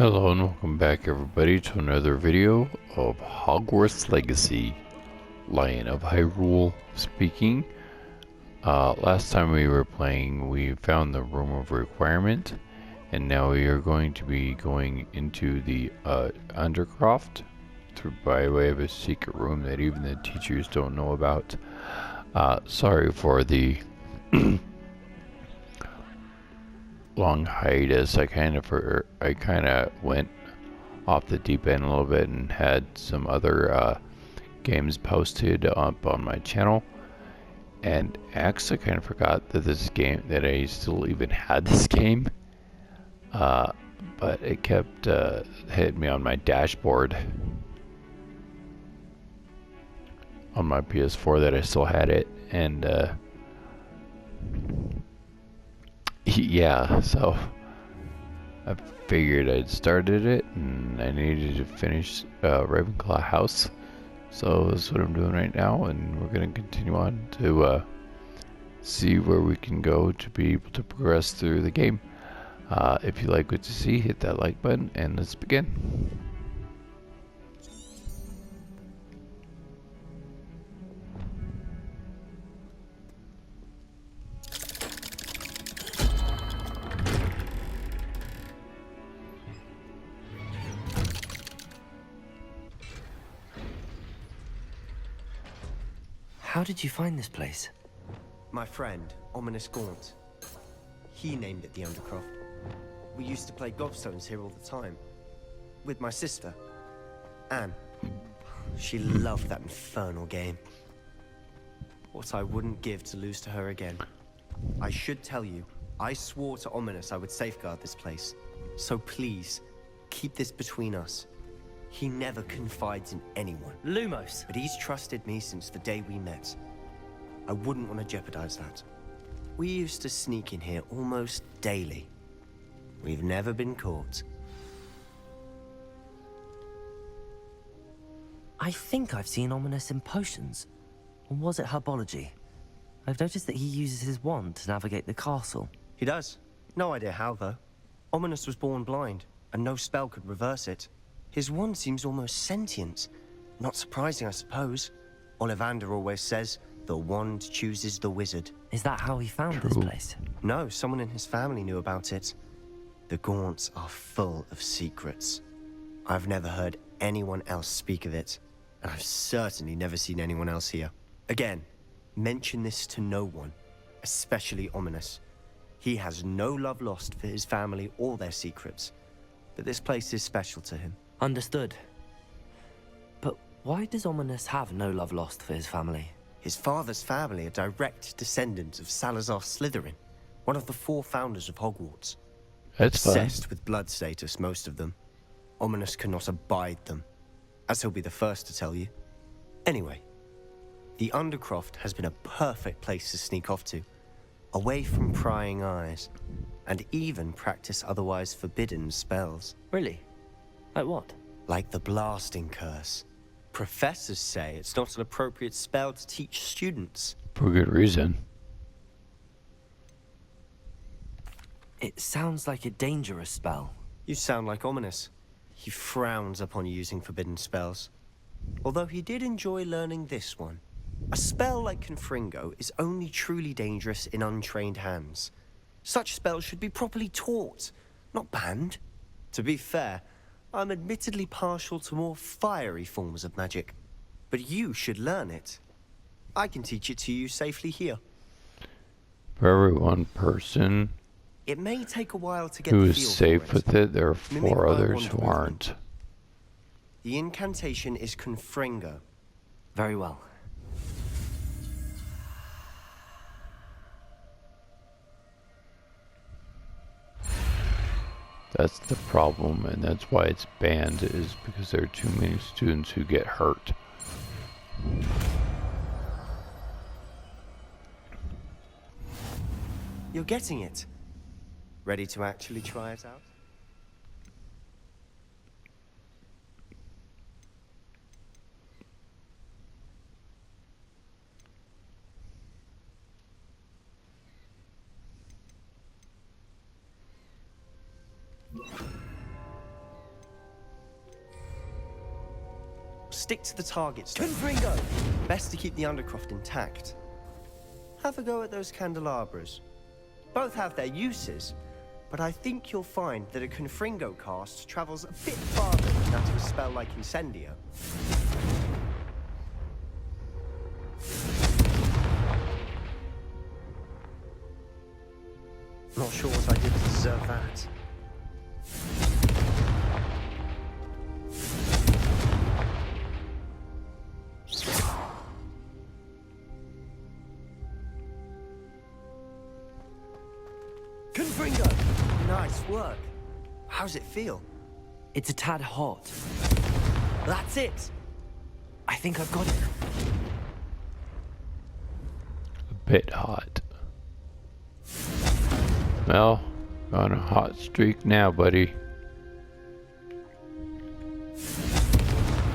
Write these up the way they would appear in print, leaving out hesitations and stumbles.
Hello and welcome back everybody to another video of Hogwarts Legacy. Lion of Hyrule speaking. Last time we were playing we found the Room of Requirement, and now we are going to be going into the Undercroft by way of a secret room that even the teachers don't know about. Sorry for the long hiatus. I kind of went off the deep end a little bit and had some other games posted up on my channel, and actually kind of forgot that I still even had this game, but it kept hitting me on my dashboard on my PS4 that I still had it, and yeah, so I figured I'd started it and I needed to finish Ravenclaw House, so that's what I'm doing right now, and we're going to continue on to see where we can go to be able to progress through the game. If you like what you see, hit that like button and let's begin. How did you find this place? My friend, Ominous Gaunt. He named it the Undercroft. We used to play gobstones here all the time. With my sister, Anne. She loved that infernal game. What I wouldn't give to lose to her again. I should tell you, I swore to Ominous I would safeguard this place. So please, keep this between us. He never confides in anyone. Lumos! But he's trusted me since the day we met. I wouldn't want to jeopardize that. We used to sneak in here almost daily. We've never been caught. I think I've seen Ominous in potions. Or was it herbology? I've noticed that he uses his wand to navigate the castle. He does. No idea how, though. Ominous was born blind, and no spell could reverse it. His wand seems almost sentient. Not surprising, I suppose. Ollivander always says, the wand chooses the wizard. Is that how he found this place? No, someone in his family knew about it. The Gaunts are full of secrets. I've never heard anyone else speak of it, and I've certainly never seen anyone else here. Again, mention this to no one, especially Ominous. He has no love lost for his family or their secrets, but this place is special to him. Understood. But why does Ominous have no love lost for his family? His father's family are direct descendants of Salazar Slytherin, one of the 4 founders of Hogwarts. That's fine. Obsessed with blood status, most of them. Ominous cannot abide them, as he'll be the first to tell you. Anyway, the Undercroft has been a perfect place to sneak off to, away from prying eyes, and even practice otherwise forbidden spells. Really? Like what? Like the blasting curse. Professors say it's not an appropriate spell to teach students. For good reason. It sounds like a dangerous spell. You sound like Ominous. He frowns upon using forbidden spells. Although he did enjoy learning this one. A spell like Confringo is only truly dangerous in untrained hands. Such spells should be properly taught, not banned. To be fair, I'm admittedly partial to more fiery forms of magic, but you should learn it. I can teach it to you safely here. For every one person It may take a while to get who the is feel safe for it. with it, there are Mimic 4 by others wand who movement. aren't. The incantation is Confringo. Very well. That's the problem, and that's why it's banned, is because there are too many students who get hurt. You're getting it. Ready to actually try it out? stick to the targets. Confringo! Best to keep the Undercroft intact. Have a go at those candelabras. Both have their uses, but I think you'll find that a Confringo cast travels a bit farther than that of a spell like Incendio. Not sure what I did to deserve that. Confringo! Nice work. How's it feel? It's a tad hot. That's it! I think I've got it. A bit hot. Well, on a hot streak now, buddy.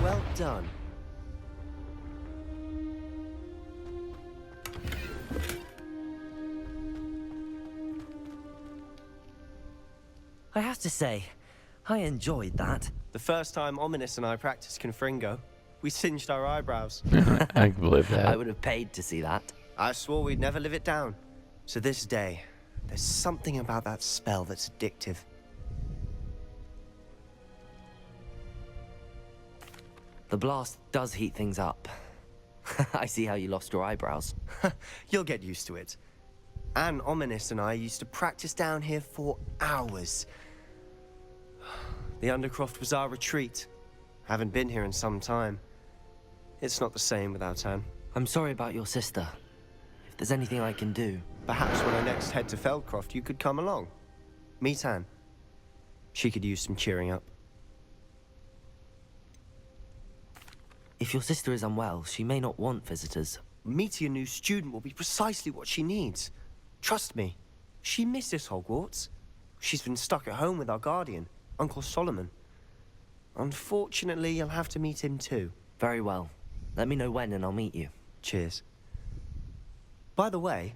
Well done. I have to say, I enjoyed that. The first time Ominous and I practiced Confringo, we singed our eyebrows. I can believe that. I would have paid to see that. I swore we'd never live it down. So this day, there's something about that spell that's addictive. The blast does heat things up. I see how you lost your eyebrows. You'll get used to it. Anne, Ominous and I used to practice down here for hours. The Undercroft was our retreat. Haven't been here in some time. It's not the same without Anne. I'm sorry about your sister. If there's anything I can do... Perhaps when I next head to Feldcroft, you could come along. Meet Anne. She could use some cheering up. If your sister is unwell, she may not want visitors. Meeting a new student will be precisely what she needs. Trust me, she misses Hogwarts. She's been stuck at home with our guardian, Uncle Solomon. Unfortunately, you'll have to meet him too. Very well. Let me know when and I'll meet you. Cheers. By the way,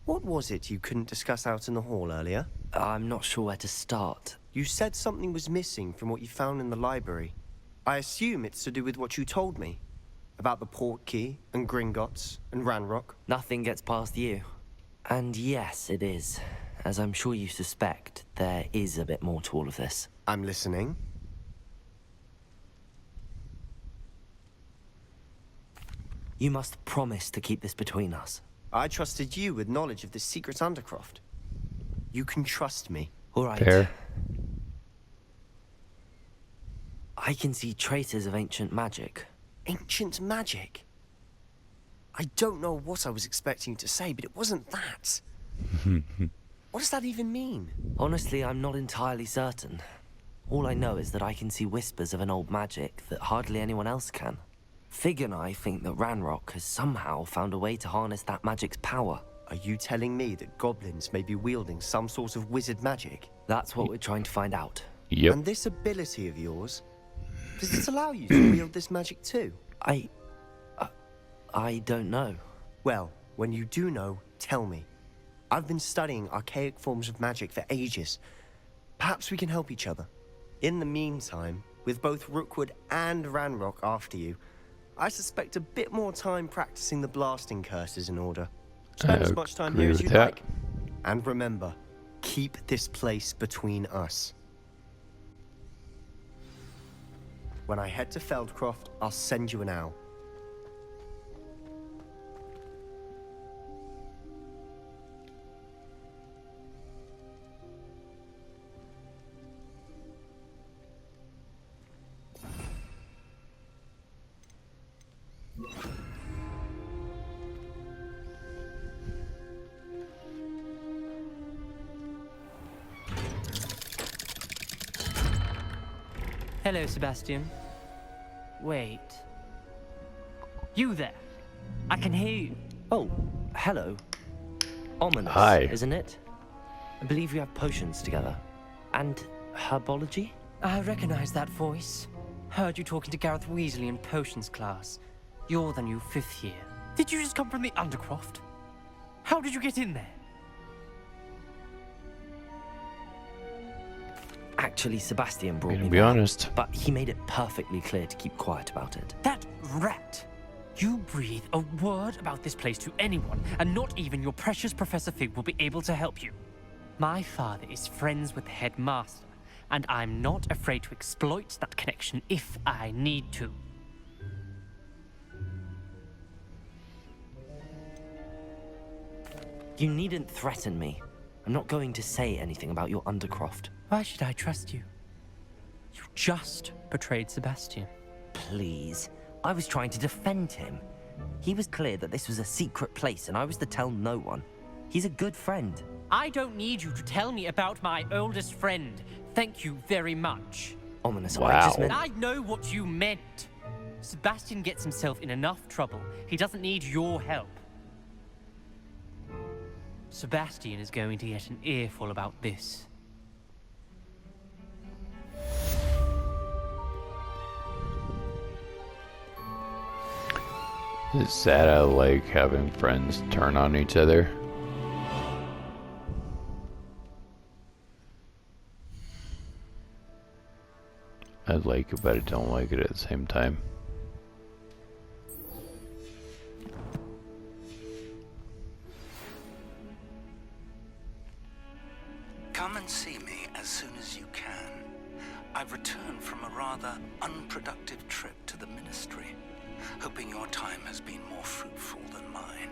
what was it you couldn't discuss out in the hall earlier? I'm not sure where to start. You said something was missing from what you found in the library. I assume it's to do with what you told me. About the Portkey, and Gringotts, and Ranrock. Nothing gets past you. And yes, it is. As I'm sure you suspect, there is a bit more to all of this. I'm listening. You must promise to keep this between us. I trusted you with knowledge of this secret Undercroft. You can trust me. All right. Fair. I can see traces of ancient magic. Ancient magic? I don't know what I was expecting to say, but it wasn't that. What does that even mean? Honestly, I'm not entirely certain. All I know is that I can see whispers of an old magic that hardly anyone else can. Fig and I think that Ranrock has somehow found a way to harness that magic's power. Are you telling me that goblins may be wielding some sort of wizard magic? That's what we're trying to find out. Yep. And this ability of yours, does it allow you to wield this magic too? I don't know. Well, when you do know, tell me. I've been studying archaic forms of magic for ages. Perhaps we can help each other. In the meantime, with both Rookwood and Ranrock after you, I suspect a bit more time practicing the blasting curse is in order. Spend as much time here as you'd like. And remember, keep this place between us. When I head to Feldcroft, I'll send you an owl. Hello, Sebastian. Wait. You there. I can hear you. Oh, hello. Ominous, Hi. isn't it? I believe you have potions together. And herbology? I recognize that voice. Heard you talking to Gareth Weasley in potions class. You're the new 5th year. Did you just come from the Undercroft? How did you get in there? Actually, Sebastian brought I'm me gonna be there, honest. but he made it perfectly clear to keep quiet about it. That rat! You breathe a word about this place to anyone, and not even your precious Professor Fig will be able to help you. My father is friends with the headmaster, and I'm not afraid to exploit that connection if I need to. You needn't threaten me. I'm not going to say anything about your Undercroft. Why should I trust you? You just betrayed Sebastian. Please. I was trying to defend him. He was clear that this was a secret place and I was to tell no one. He's a good friend. I don't need you to tell me about my oldest friend. Thank you very much. Ominous. Wow. I just meant... I know what you meant. Sebastian gets himself in enough trouble. He doesn't need your help. Sebastian is going to get an earful about this. It's sad I like having friends turn on each other. I like it, but I don't like it at the same time. Come and see me as soon as you can. I've returned from a rather unproductive trip to the Ministry, hoping your time has been more fruitful than mine.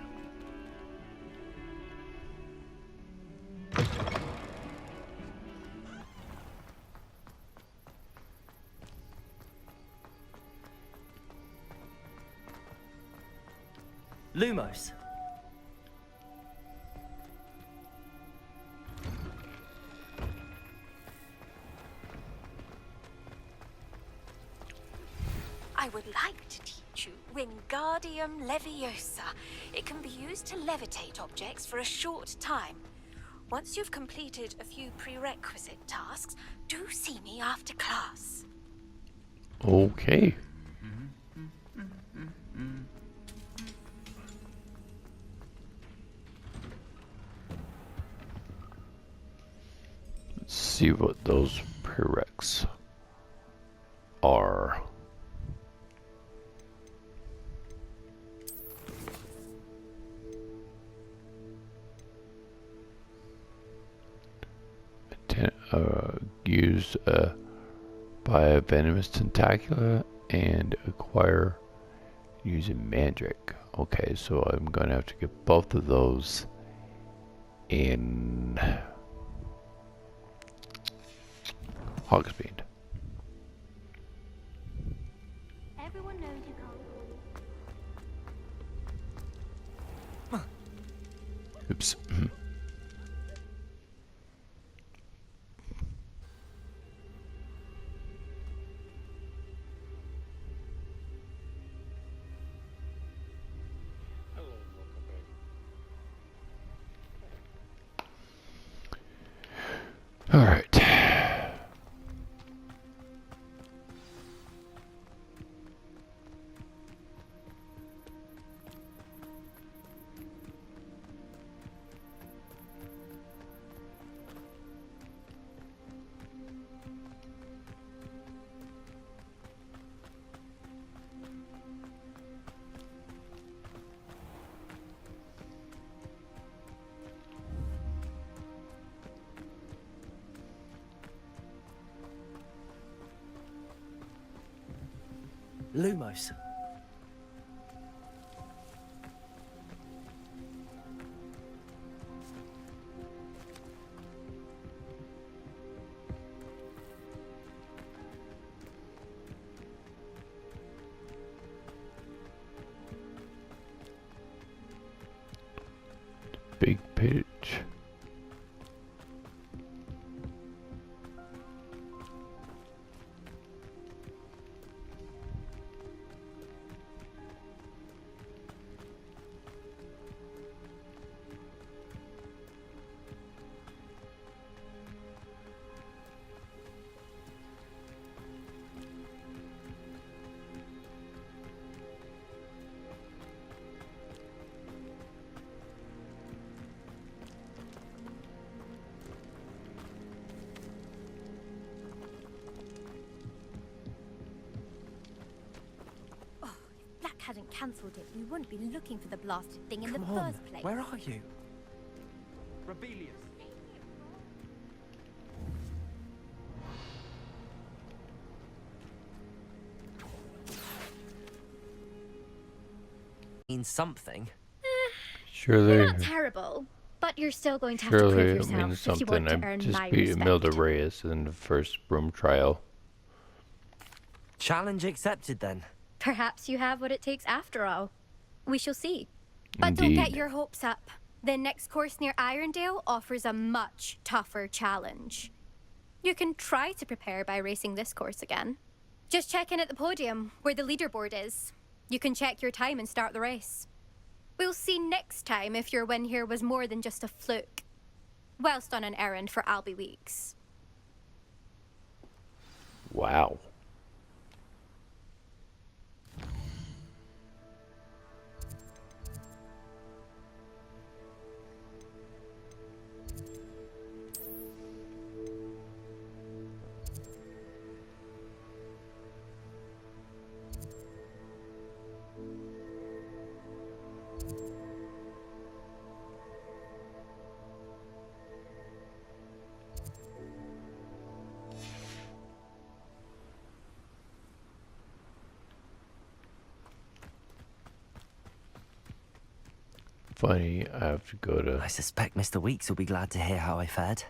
Lumos. I would like to teach you Wingardium Leviosa. It can be used to levitate objects for a short time. Once you've completed a few prerequisite tasks, do see me after class. Okay. Let's see what those prereqs are. Use by a venomous tentacula and acquire using Mandrake. Okay, so I'm gonna have to get both of those in Hogsmeade. Everyone knows you can't. Oops. All right. Lumos. Big pitch. hadn't cancelled it, we wouldn't be looking for the blasted thing in the Come on, first place. where are you? Rebellious. Means something. Surely, You're not terrible, but you're still going to have to surely prove it yourself means if you want something. to I earn just my beat respect. Imelda Reyes in the first broom trial. Challenge accepted then. Perhaps you have what it takes after all. We shall see. But don't get Indeed. your hopes up. The next course near Irondale offers a much tougher challenge. You can try to prepare by racing this course again. Just check in at the podium, where the leaderboard is. You can check your time and start the race. We'll see next time if your win here was more than just a fluke. Whilst on an errand for Albie Weeks. Wow. Funny, I have to go to. I suspect Mr. Weeks will be glad to hear how I fared.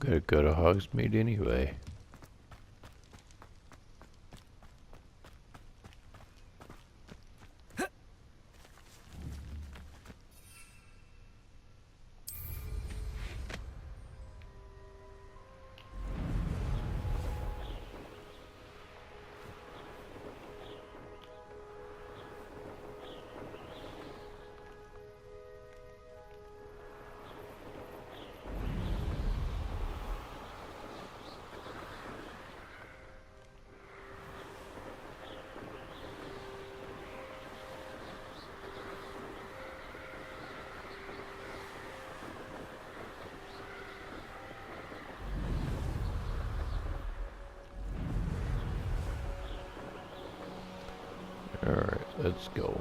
Gotta go to Hogsmeade anyway. Alright, let's go.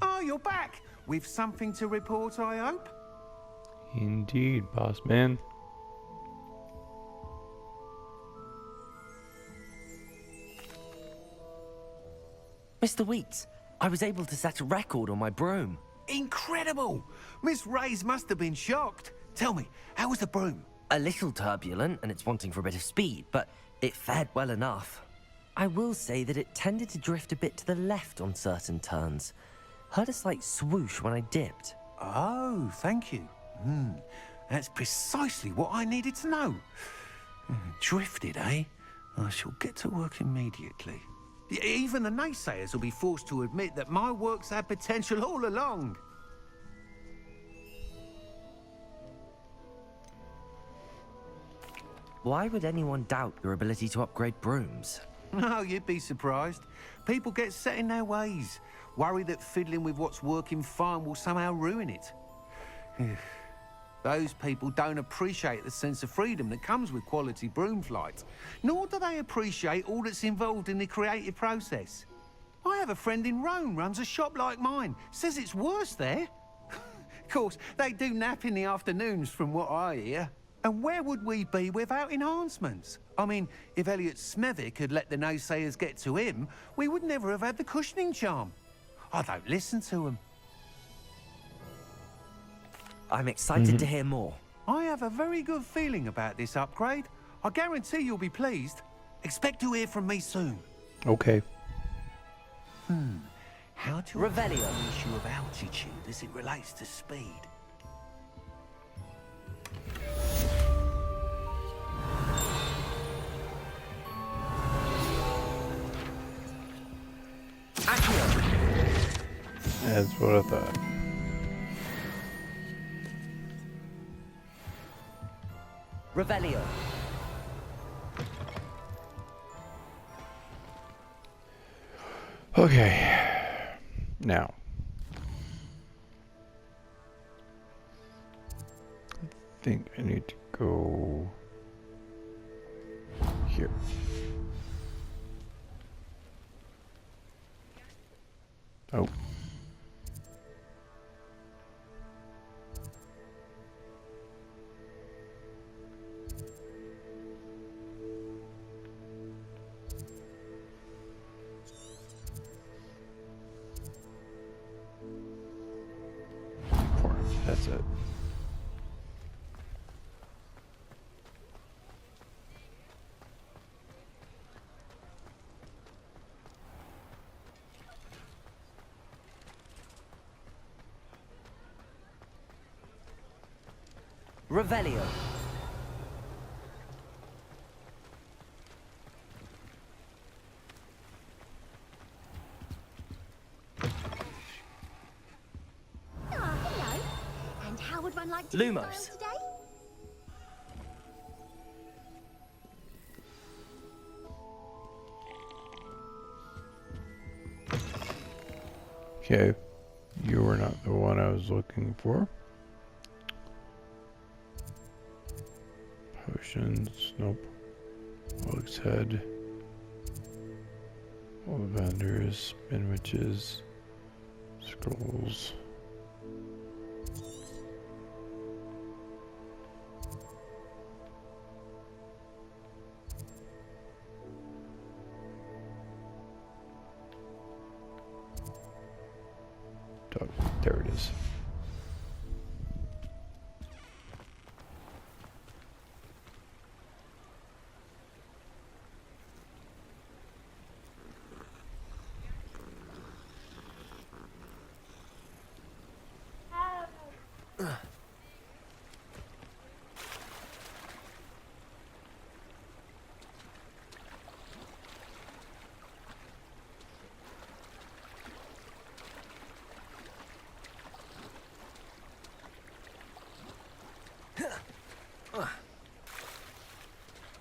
Oh, you're back! With something to report, I hope? Indeed, boss man. Mr. Weeks, I was able to set a record on my broom. Incredible! Miss Reyes must have been shocked. Tell me, how was the broom? A little turbulent, and it's wanting for a bit of speed, but it fared well enough. I will say that it tended to drift a bit to the left on certain turns. Heard a slight swoosh when I dipped. Oh, thank you. That's precisely what I needed to know. Drifted, eh? I shall get to work immediately. Even the naysayers will be forced to admit that my work's had potential all along. Why would anyone doubt your ability to upgrade brooms? No, you'd be surprised. People get set in their ways, worry that fiddling with what's working fine will somehow ruin it. Those people don't appreciate the sense of freedom that comes with quality broom flight, nor do they appreciate all that's involved in the creative process. I have a friend in Rome runs a shop like mine, says it's worse there. Of course, they do nap in the afternoons from what I hear. And where would we be without enhancements? I mean, if Elliot Smethwick had let the naysayers get to him, we would never have had the cushioning charm. I don't listen to them. I'm excited to hear more. I have a very good feeling about this upgrade. I guarantee you'll be pleased. Expect to hear from me soon. Okay. How to Revelio. the issue of altitude as it relates to speed. That's what I thought. Revelio. Okay. Now. I think I need to go here. Oh. That's it. Revelio. Hello. And how would one like to Lumos. be styled today? Okay. You were not the one I was looking for. Potions, nope. Hog's head. All the vendors, spin witches, scrolls. Dog, there it is.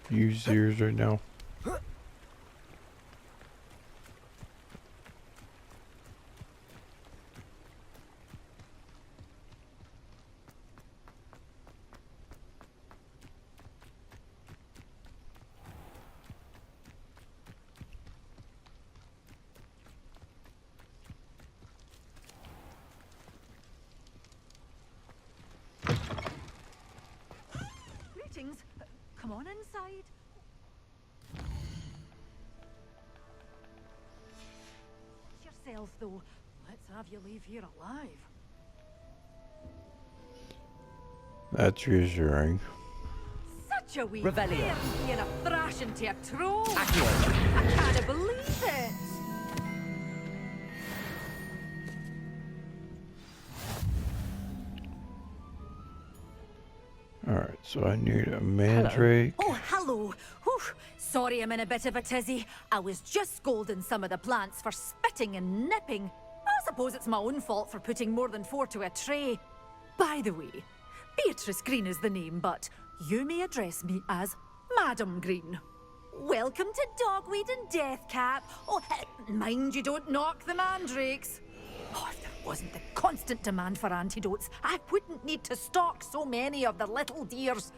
Use yours right now. Greetings. Come on inside. Yourself, though. Let's have you leave here alive. That's reassuring. Such a wee Revelio. bear being a thrashing to a troll. Accio. I can't believe it. Alright, so I need a mandrake. Oh, hello. Whew. Sorry I'm in a bit of a tizzy. I was just scolding some of the plants for spitting and nipping. I suppose it's my own fault for putting more than 4 to a tray. By the way, Beatrice Green is the name, but you may address me as Madam Green. Welcome to Dogweed and Deathcap. Oh, mind you don't knock the mandrakes. Oh, if there wasn't the constant demand for antidotes, I wouldn't need to stock so many of the little dears.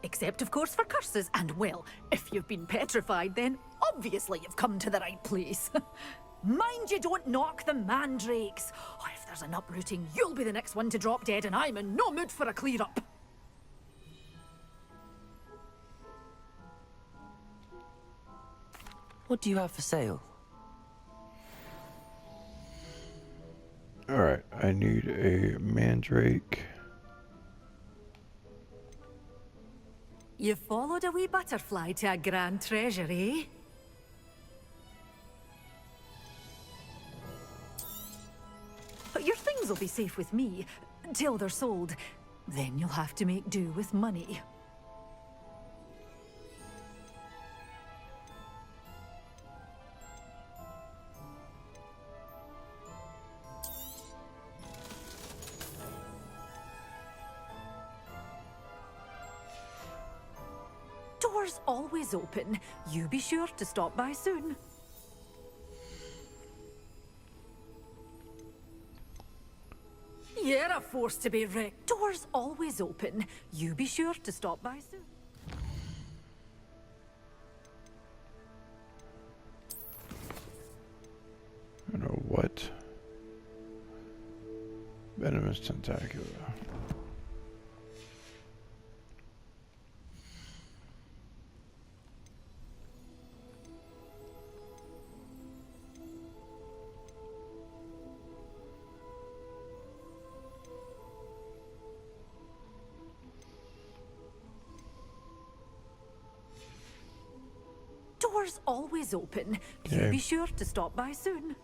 Except, of course, for curses. And, well, if you've been petrified, then obviously you've come to the right place. Mind you don't knock the mandrakes. Oh, if there's an uprooting, you'll be the next one to drop dead, and I'm in no mood for a clear-up. What do you have for sale? Alright, I need a mandrake. You followed a wee butterfly to a grand treasure, eh? But your things will be safe with me, till they're sold. Then you'll have to make do with money. Doors always open. You be sure to stop by soon. You're a force to be reckoned. Doors always open. You be sure to stop by soon. I don't know what. Venomous tentacula. Doors always open. You Okay. be sure to stop by soon.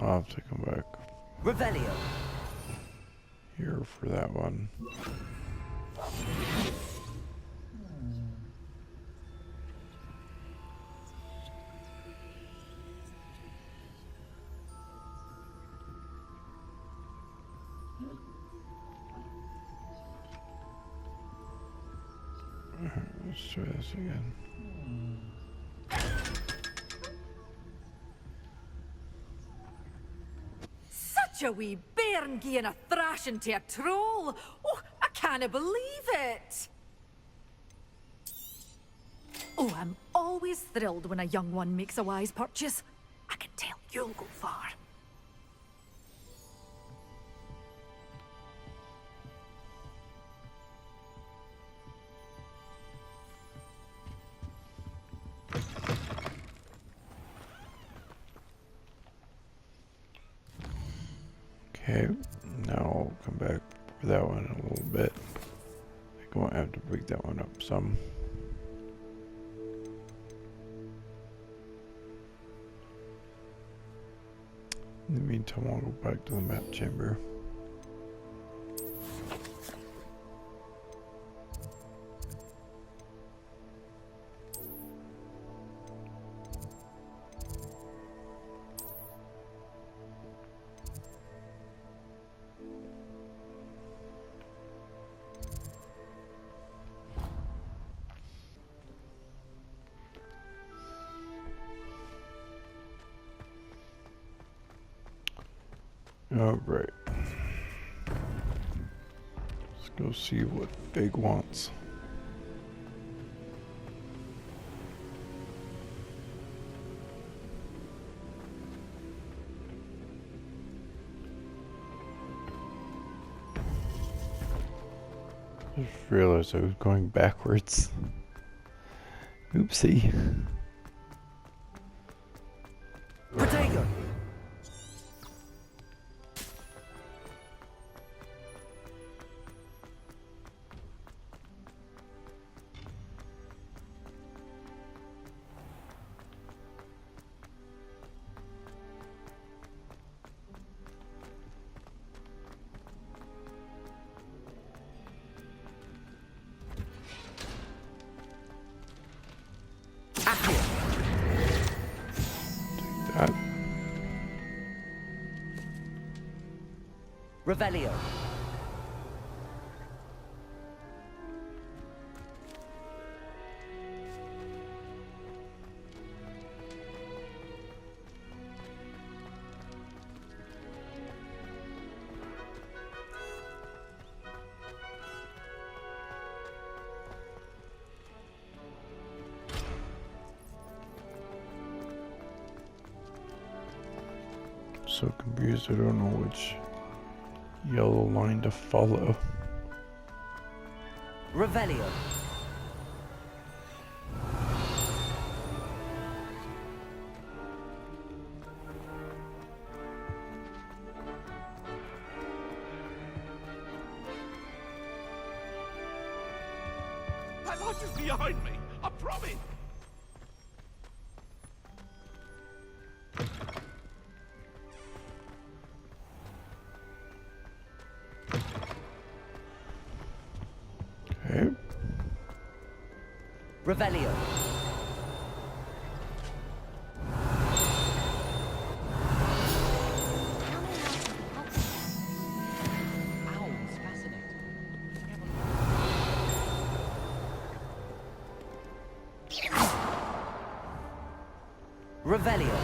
I'll have to come back Revelio. here for that one. Let's try this again. Such a wee bairn gieing a thrashing to a troll. Oh, I can't believe it. Oh, I'm always thrilled when a young one makes a wise purchase. I can tell you'll go far. Okay, now I'll come back for that one in a little bit. I think I might have to break that one up some. In the meantime, I'll go back to the map chamber. All right. Let's go see what Big wants. I just realized I was going backwards. Oopsie. Protego. That. Revelio. So confused, I don't know which yellow line to follow. Revelio. Hogwarts is behind me. I promise. Okay. Revelio. Owls, fascinating. Revelio.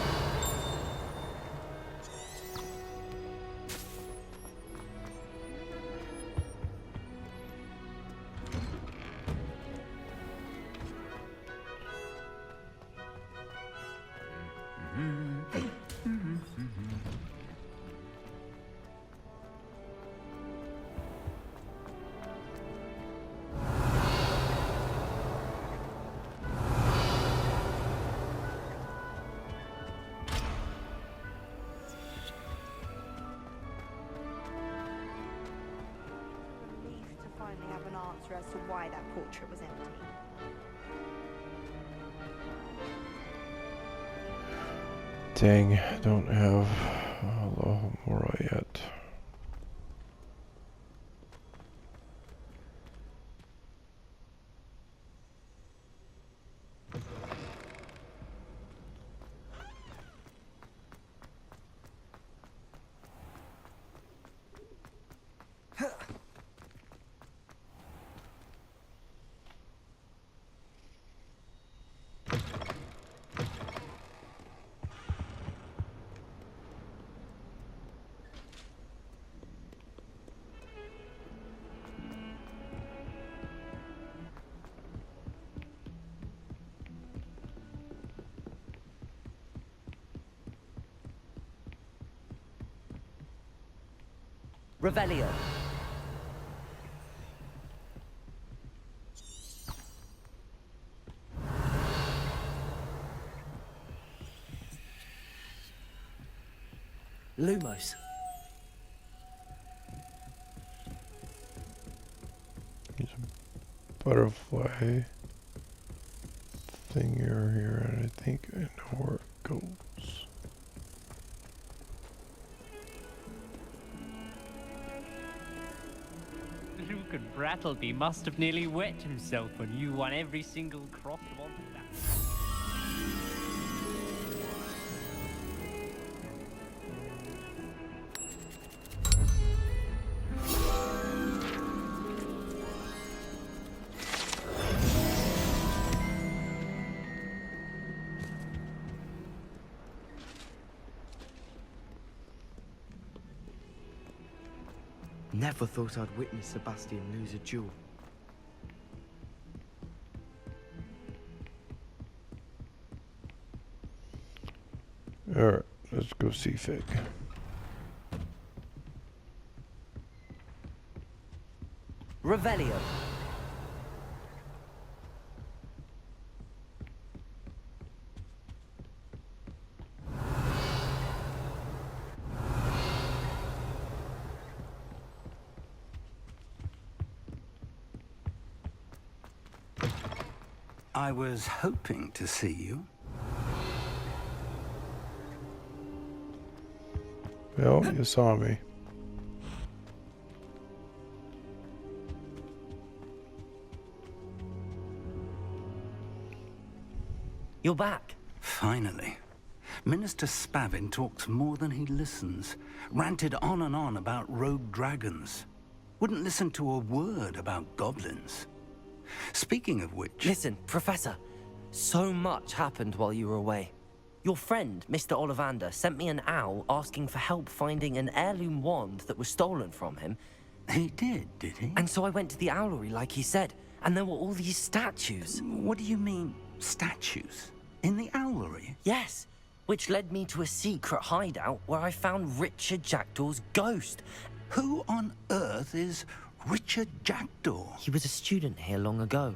Relief to finally have an answer as to why that portrait was empty. Dang, I don't have Mora yet. Revelio. Lumos. There's a butterfly thing here, and I think I know where it goes. Luke and Brattleby must have nearly wet himself when you won every single croft on that. Never thought I'd witness Sebastian lose a duel. Alright, let's go see Fig. Revelio. I was hoping to see you. Well, you saw me. You're back. Finally. Minister Spavin talks more than he listens. Ranted on and on about rogue dragons. Wouldn't listen to a word about goblins. Speaking of which... Listen, Professor. So much happened while you were away. Your friend, Mr. Ollivander, sent me an owl asking for help finding an heirloom wand that was stolen from him. He did he? And so I went to the owlery like he said, and there were all these statues. What do you mean, statues? In the owlery? Yes, which led me to a secret hideout where I found Richard Jackdaw's ghost. Who on earth is Richard Jackdaw? He was a student here long ago.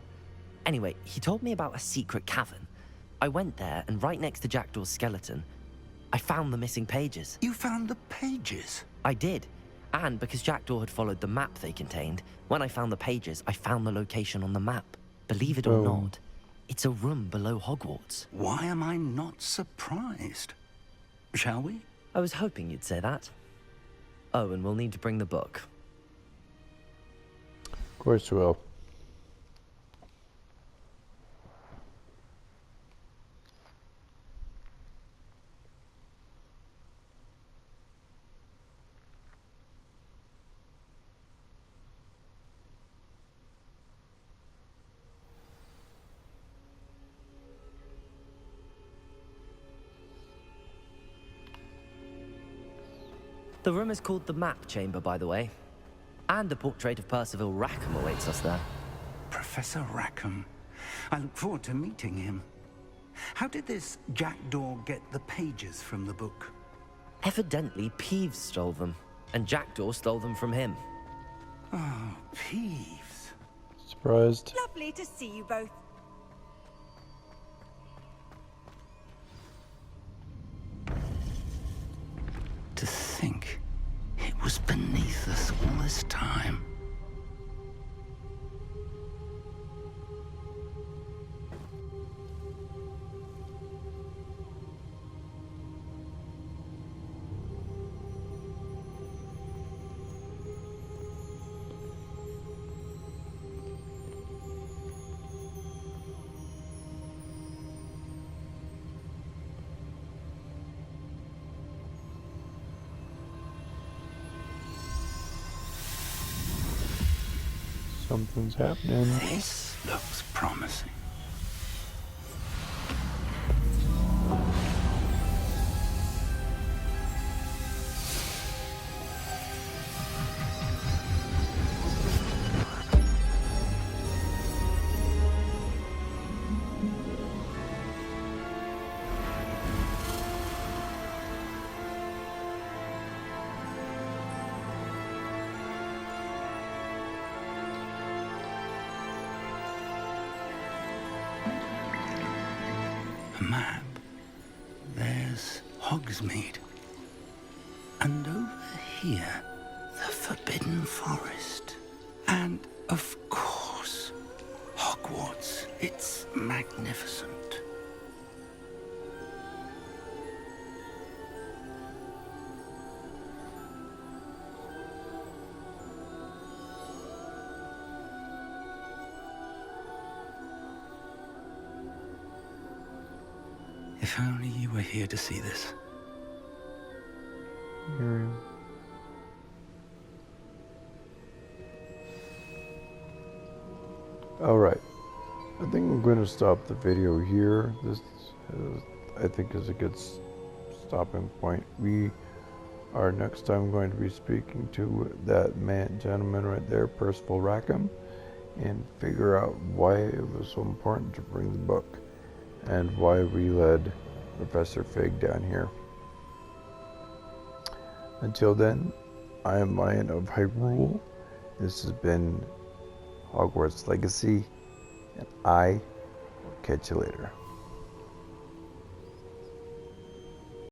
Anyway, he told me about a secret cavern. I went there, and right next to Jackdaw's skeleton, I found the missing pages. You found the pages? I did. And because Jackdaw had followed the map they contained, when I found the pages, I found the location on the map. Believe it or not, it's a room below Hogwarts. Why am I not surprised? Shall we? I was hoping you'd say that. Oh, and we'll need to bring the book. Of course we will. The room is called the Map Chamber, by the way. And a portrait of Percival Rackham awaits us there. Professor Rackham. I look forward to meeting him. How did this Jackdaw get the pages from the book? Evidently, Peeves stole them, and Jackdaw stole them from him. Oh, Peeves. Surprised. Lovely to see you both. To think it was beneath us all this time. Something's happening. This looks promising. A map. There's Hogsmeade. And over here, the Forbidden Forest. And, of course, Hogwarts. It's magnificent. If only you were here to see this. Miriam. Alright. I think I'm going to stop the video here. This, I think, is a good stopping point. We are next time going to be speaking to that gentleman right there, Percival Rackham, and figure out why it was so important to bring the book and why we led Professor Fig down here. Until then, I am Lion of Hyrule. This has been Hogwarts Legacy, and I will catch you later.